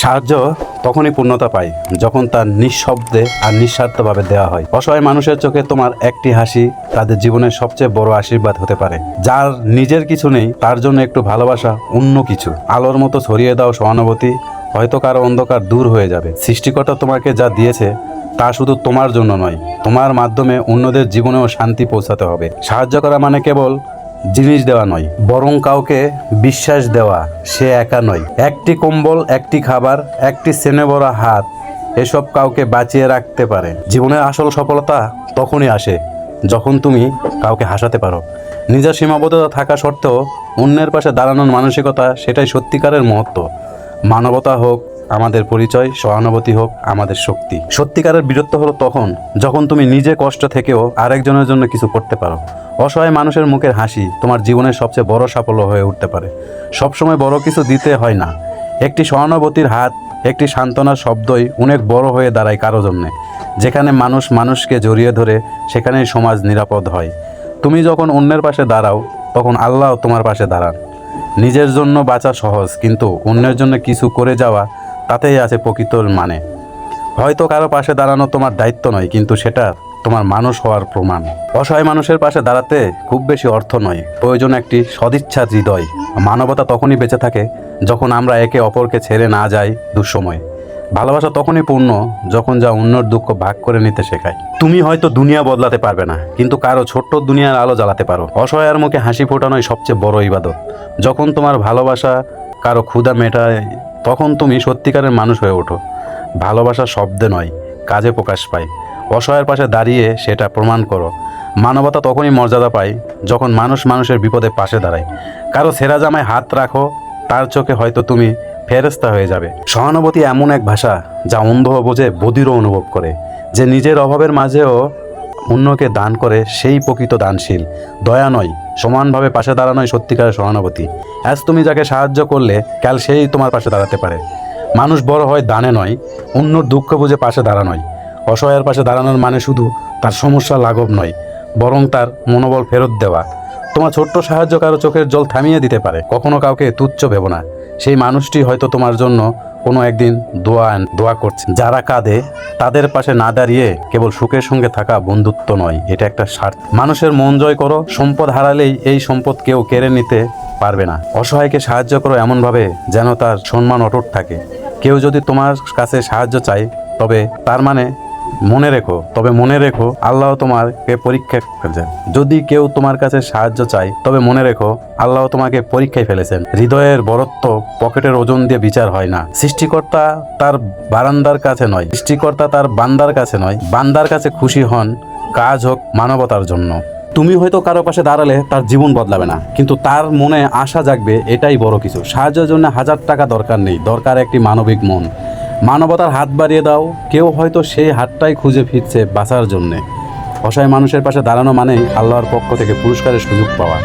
সাহায্য তখনই পূর্ণতা পায় যখন তার নিঃশব্দে আর নিঃস্বার্থভাবে দেওয়া হয়। অসহায় মানুষের চোখে তোমার একটি হাসি তাদের জীবনের সবচেয়ে বড় আশীর্বাদ হতে পারে। যার নিজের কিছু নেই তার জন্য একটু ভালোবাসা অন্য কিছু। আলোর মতো ছড়িয়ে দাও সহানুভূতি, হয়তো কারো অন্ধকার দূর হয়ে যাবে। সৃষ্টিকর্তা তোমাকে যা দিয়েছে তা শুধু তোমার জন্য নয়, তোমার মাধ্যমে অন্যদের জীবনেও শান্তি পৌঁছাতে হবে। সাহায্য করা মানে কেবল জিনিস দেওয়া নয়, বরং কাউকে বিশ্বাস দেওয়া সে একা নয়। একটি কম্বল, একটি খাবার, একটি স্নেহ ভরা হাত, এসব কাউকে বাঁচিয়ে রাখতে পারে। জীবনের আসল সফলতা তখনই আসে যখন তুমি কাউকে হাসাতে পারো। নিজের সীমাবদ্ধতা থাকা সত্ত্বেও অন্যের পাশে দাঁড়ানোর মানসিকতা, সেটাই সত্যিকারের মহত্ব। মানবতা হোক আমাদের পরিচয়, সহানুভূতি হোক আমাদের শক্তি। সত্যিকারের বীরত্ব হলো তখন যখন তুমি নিজে কষ্ট থেকেও আরেকজনের জন্য কিছু করতে পারো। অসহায় মানুষের মুখের হাসি তোমার জীবনের সবচেয়ে বড় সাফল্য হয়ে উঠতে পারে। সবসময় বড় কিছু দিতে হয় না, একটি সহানুভূতির হাত, একটি সান্ত্বনার শব্দই অনেক বড় হয়ে দাঁড়ায় কারো জন্যে। যেখানে মানুষ মানুষকে জড়িয়ে ধরে সেখানেই সমাজ নিরাপদ হয়। তুমি যখন অন্যের পাশে দাঁড়াও তখন আল্লাহ তোমার পাশে দাঁড়ান। নিজের জন্য বাঁচা সহজ, কিন্তু অন্যের জন্য কিছু করে যাওয়া, তাতেই আছে প্রকৃত মানে। হয়তো কারো পাশে দাঁড়ানো তোমার দায়িত্ব নয়, কিন্তু সেটা তোমার মানুষ হওয়ার প্রমাণ। অসহায় মানুষের পাশে দাঁড়াতে খুব বেশি অর্থ নয়, প্রয়োজন একটি সদিচ্ছার হৃদয়। মানবতা তখনই বেঁচে থাকে যখন আমরা একে অপরকে ছেড়ে না যাই দুঃসময়ে। ভালোবাসা তখনই পূর্ণ যখন যা অন্যর দুঃখ ভাগ করে নিতে শেখায়। তুমি হয়তো দুনিয়া বদলাতে পারবে না, কিন্তু কারো ছোট্ট দুনিয়ার আলো জ্বালাতে পারো। অসহায়ের মুখে হাসি ফোটানোই সবচেয়ে বড় ইবাদত। যখন তোমার ভালোবাসা কারো ক্ষুধা মেটায় তখন তুমি সত্যিকারের মানুষ হয়ে ওঠো। ভালোবাসা শব্দে নয়, কাজে প্রকাশ পায়। অসহায়ের পাশে দাঁড়িয়ে সেটা প্রমাণ করো। মানবতা তখনই মর্যাদা পায় যখন মানুষ মানুষের বিপদে পাশে দাঁড়ায়। কারো ছেঁড়া জামায় হাত রাখো, তার চোখে হয়তো তুমি ফেরেশতা হয়ে যাবে। সহানুভূতি এমন এক ভাষা যা অন্ধ বোঝে, বধিরও অনুভব করে। যে নিজের অভাবের মাঝেও অন্যকে দান করে সেই প্রকৃত দানশীল। দয়া নয়, সমানভাবে পাশে দাঁড়ানোই সত্যিকারের সহানুভূতি। আজ তুমি যাকে সাহায্য করলে কাল সেই তোমার পাশে দাঁড়াতে পারে। মানুষ বড় হয় দানে নয়, অন্যর দুঃখ বুঝে পাশে দাঁড়ানোয়। অসহায়ের পাশে দাঁড়ানোর মানে শুধু তার সমস্যা লাঘব নয়, বরং তার মনোবল ফেরত দেওয়া। তোমার ছোট্ট সাহায্য কারো চোখের জল থামিয়ে দিতে পারে। কখনো কাউকে তুচ্ছ ভেবো না, সেই মানুষটি হয়তো তোমার জন্য কোনো একদিন দোয়া করছে। যারা কাঁদে তাদের পাশে না দাঁড়িয়ে কেবল সুখের সঙ্গে থাকা বন্ধুত্ব নয়, এটা একটা স্বার্থ। মানুষের মন জয় করো, সম্পদ হারালেই এই সম্পদ কেউ কেড়ে নিতে পারবে না। অসহায়কে সাহায্য করো এমনভাবে যেন তার সম্মান অটুট থাকে। কেউ যদি তোমার কাছে সাহায্য চায় মনে রেখো আল্লাহ তোমাকে পরীক্ষা ফেলেছেন। যদি কেউ তোমার কাছে সাহায্য চায় তবে মনে রেখো আল্লাহ তোমাকে পরীক্ষায় ফেলেছেন। হৃদয়ের বরত্ব পকেটের ওজন দিয়ে বিচার হয় না। সৃষ্টিকর্তা তার বান্দার কাছে নয়, বান্দার কাছে খুশি হন। কাজ হোক মানবতার জন্য। তুমি হয়তো কারো পাশে দাঁড়ালে তার জীবন বদলাবে না, কিন্তু তার মনে আশা জাগবে, এটাই বড় কিছু। সাহায্যের জন্য 1000 টাকা দরকার নেই, দরকার একটি মানবিক মন। মানবতার হাত বাড়িয়ে দাও, কেউ হয়তো সেই হাতটাই খুঁজে ফিরছে বাঁচার জন্যে। অসহায় মানুষের পাশে দাঁড়ানো মানেই আল্লাহর পক্ষ থেকে পুরস্কারের সুযোগ পাওয়া।